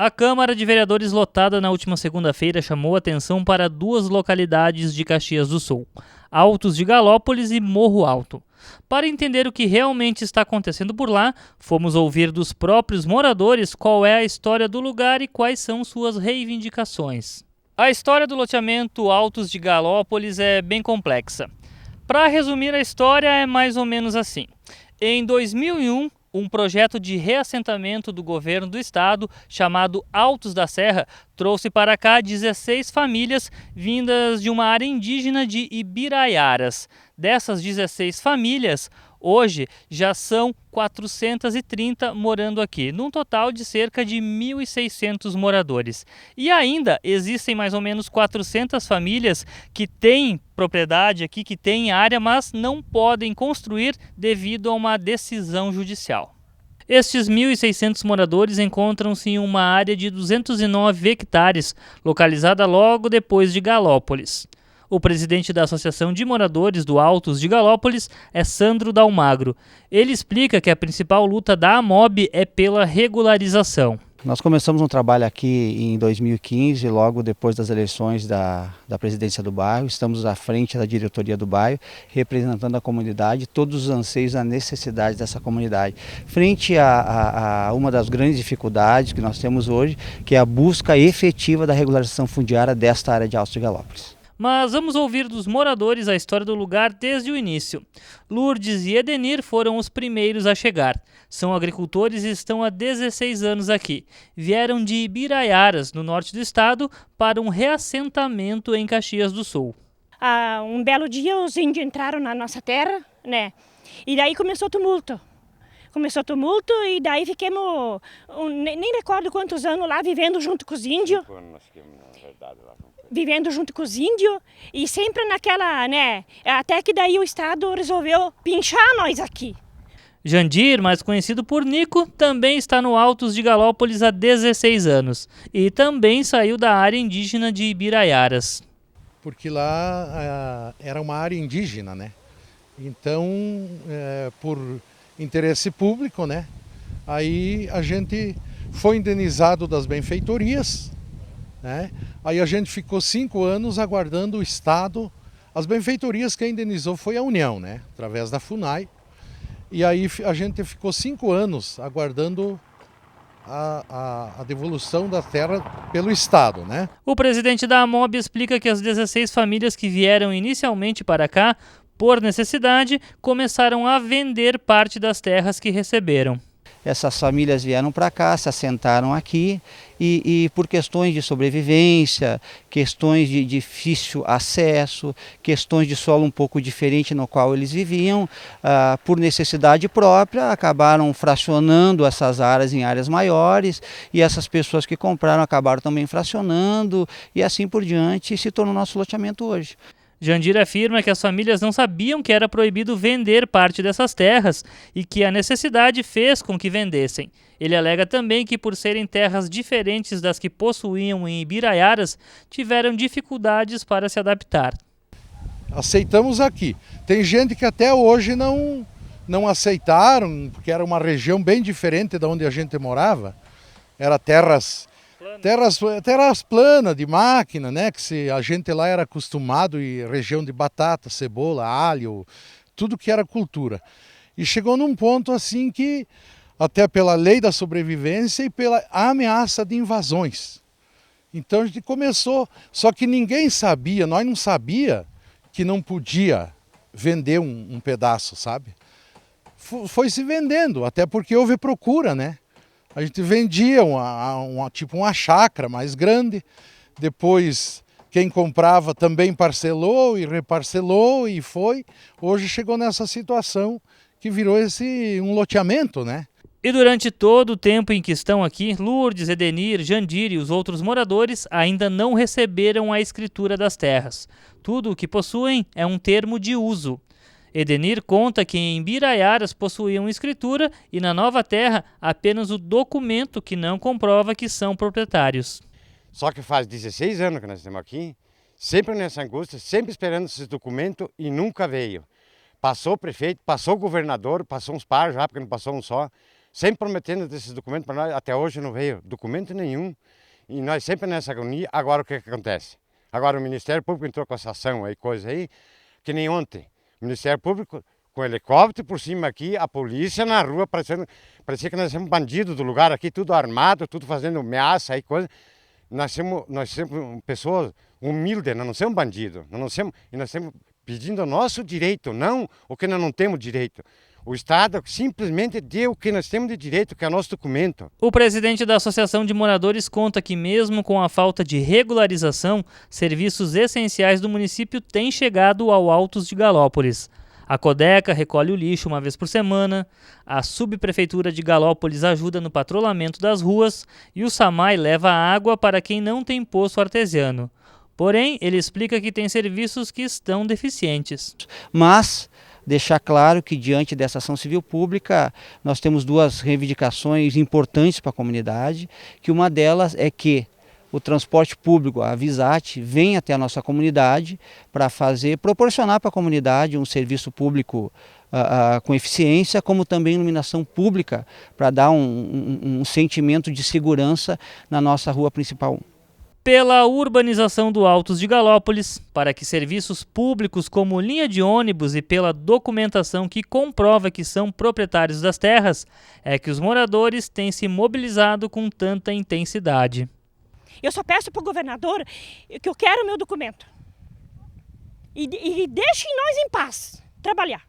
A Câmara de Vereadores lotada na última segunda-feira chamou atenção para duas localidades de Caxias do Sul, Altos de Galópolis e Morro Alto. Para entender o que realmente está acontecendo por lá, fomos ouvir dos próprios moradores qual é a história do lugar e quais são suas reivindicações. A história do loteamento Altos de Galópolis é bem complexa. Para resumir a história, é mais ou menos assim. Em 2001, um projeto de reassentamento do governo do estado, chamado Altos da Serra, trouxe para cá 16 famílias vindas de uma área indígena de Ibiraiaras. Dessas 16 famílias, hoje já são 430 morando aqui, num total de cerca de 1.600 moradores. E ainda existem mais ou menos 400 famílias que têm propriedade aqui, que têm área, mas não podem construir devido a uma decisão judicial. Estes 1.600 moradores encontram-se em uma área de 209 hectares, localizada logo depois de Galópolis. O presidente da Associação de Moradores do Altos de Galópolis é Sandro Dalmagro. Ele explica que a principal luta da AMOB é pela regularização. Nós começamos um trabalho aqui em 2015, logo depois das eleições da presidência do bairro. Estamos à frente da diretoria do bairro, representando a comunidade, todos os anseios, a necessidade dessa comunidade. Frente a uma das grandes dificuldades que nós temos hoje, que é a busca efetiva da regularização fundiária desta área de Altos de Galópolis. Mas vamos ouvir dos moradores a história do lugar desde o início. Lourdes e Edenir foram os primeiros a chegar. São agricultores e estão há 16 anos aqui. Vieram de Ibiraiaras, no norte do estado, para um reassentamento em Caxias do Sul. Um belo dia os índios entraram na nossa terra, né? E daí começou tumulto. E daí fiquemos, nem recordo quantos anos lá, vivendo junto com os índios. Vivendo junto com os índios e sempre naquela, né? Até que daí o estado resolveu pinchar nós aqui. Jandir, mais conhecido por Nico, também está no Altos de Galópolis há 16 anos e também saiu da área indígena de Ibiraiaras. Porque lá era uma área indígena, né? Então, por interesse público, né? Aí a gente foi indenizado das benfeitorias, né? Aí a gente ficou 5 anos aguardando o Estado. As benfeitorias quem indenizou foi a União, né? Através da FUNAI. E aí a gente ficou 5 anos aguardando a devolução da terra pelo Estado, né? O presidente da AMOB explica que as 16 famílias que vieram inicialmente para cá, por necessidade, começaram a vender parte das terras que receberam. Essas famílias vieram para cá, se assentaram aqui e por questões de sobrevivência, questões de difícil acesso, questões de solo um pouco diferente no qual eles viviam, por necessidade própria, acabaram fracionando essas áreas em áreas maiores e essas pessoas que compraram acabaram também fracionando e assim por diante se tornou nosso loteamento hoje. Jandir afirma que as famílias não sabiam que era proibido vender parte dessas terras e que a necessidade fez com que vendessem. Ele alega também que, por serem terras diferentes das que possuíam em Ibiraiaras, tiveram dificuldades para se adaptar. Aceitamos aqui. Tem gente que até hoje não aceitaram, porque era uma região bem diferente da onde a gente morava. Era terras planas de máquina, né? Que a gente lá era acostumado em região de batata, cebola, alho, tudo que era cultura. E chegou num ponto assim que, até pela lei da sobrevivência e pela ameaça de invasões. Então a gente começou, só que ninguém sabia, nós não sabia que não podia vender um pedaço, sabe? Foi se vendendo, até porque houve procura, né? A gente vendia tipo uma chácara mais grande, depois quem comprava também parcelou e reparcelou e foi. Hoje chegou nessa situação que virou um loteamento, né? E durante todo o tempo em que estão aqui, Lourdes, Edenir, Jandir e os outros moradores ainda não receberam a escritura das terras. Tudo o que possuem é um termo de uso. Edenir conta que em Ibiraiaras possuíam escritura e na nova terra apenas o documento que não comprova que são proprietários. Só que faz 16 anos que nós estamos aqui, sempre nessa angústia, sempre esperando esses documentos e nunca veio. Passou o prefeito, passou o governador, passou uns par já, porque não passou um só. sempre prometendo esses documentos para nós, até hoje não veio documento nenhum. E nós sempre nessa agonia. Agora o que acontece? Agora o Ministério Público entrou com essa ação aí, coisa aí, que nem ontem. O Ministério Público com helicóptero por cima aqui, a polícia na rua, parecia que nós somos bandidos do lugar aqui, tudo armado, tudo fazendo ameaça aí, coisa. Nós somos pessoas humildes, nós não somos bandidos, nós estamos pedindo o nosso direito, não o que nós não temos direito. O Estado simplesmente deu o que nós temos de direito, que é o nosso documento. O presidente da Associação de Moradores conta que, mesmo com a falta de regularização, serviços essenciais do município têm chegado ao Altos de Galópolis. A Codeca recolhe o lixo uma vez por semana, a subprefeitura de Galópolis ajuda no patrulhamento das ruas e o SAMAI leva água para quem não tem poço artesiano. Porém, ele explica que tem serviços que estão deficientes. Mas deixar claro que, diante dessa ação civil pública, nós temos duas reivindicações importantes para a comunidade, que uma delas é que o transporte público, a Visat, vem até a nossa comunidade para proporcionar para a comunidade um serviço público com eficiência, como também iluminação pública, para dar um sentimento de segurança na nossa rua principal. Pela urbanização do Altos de Galópolis, para que serviços públicos como linha de ônibus e pela documentação que comprova que são proprietários das terras, é que os moradores têm se mobilizado com tanta intensidade. Eu só peço para o governador que eu quero o meu documento. E deixem nós em paz trabalhar.